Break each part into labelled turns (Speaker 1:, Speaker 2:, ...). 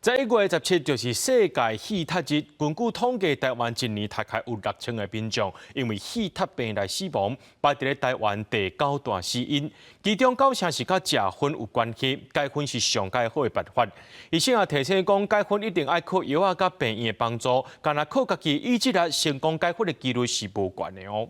Speaker 1: 在1月17就是世界气塔日，根据统计，台湾一年大概有6000个民众因为气塔病来死亡，排伫咧台湾第9大死因，其中9成是甲食薰有关系。戒薰是上介好的办法。医生也提醒讲，戒薰一定爱靠药啊，甲病院的帮助，干那靠家己意志力成功戒薰的几率是无悬的哦。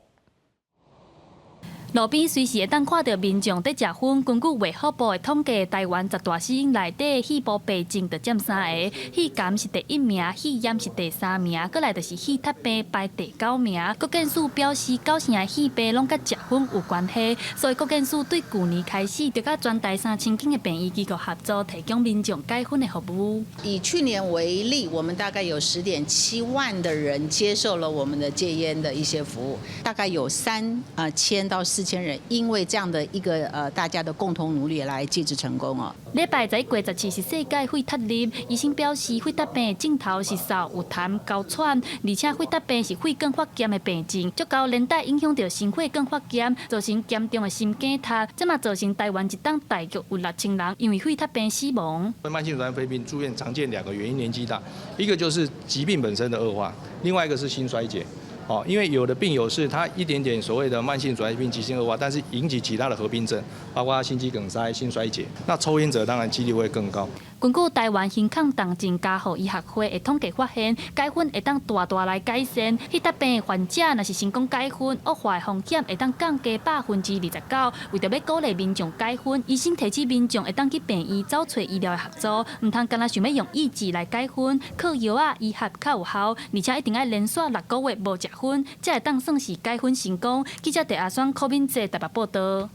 Speaker 2: 路边随时会当看到民众在食薰。根据卫福部的统计，台湾10大死因内底，肺部病症就占3个，肺癌是第1名，肺炎是第3名，搁来就是气塔病排第9名。国健署表示，9成的肺病拢甲食薰有关系，所以国健署对去年开始，就甲全台3000间的病医机构合作，提供民众戒薰的服务。
Speaker 3: 以去年为例，我们大概有10.7万的人接受了我们的戒烟的一些服务，大概有3000到4000人，因为这样的一个大家的共同努力来戒治成功哦。
Speaker 2: 礼拜11月17是世界肺塔日，医生表示肺塔病的症头是嗽、有痰、高喘，而且肺塔病是肺管发炎的病症，足高连带影响到心血管发炎，造成严重的心梗塌，这嘛造成台湾一档大约有6000人因为肺塔病死亡。
Speaker 4: 慢性阻塞肺病住院常见2个原因，年纪大，一个就是疾病本身的恶化，另外一个是心衰竭。 因为有的病友是他一点点所谓的慢性阻塞病急性恶化，但是引起其他的合并症，包括心肌梗塞、心衰竭。那抽烟者当然几率会更高。
Speaker 2: 根据台湾心抗动症家护医学会的统计发现，戒薰会当大大来改善肺塔病的患者，若是成功戒薰，恶化的风险会当降低29%。为着要鼓励民众戒薰，医生提醒民众会当去病院找找医疗的合作，唔通干那想要用意志来戒薰，靠药啊医学较有效，而且一定要连续6个月无食薰，才会当算是戒薰成功。记者陈阿双、柯敏哲台北报道。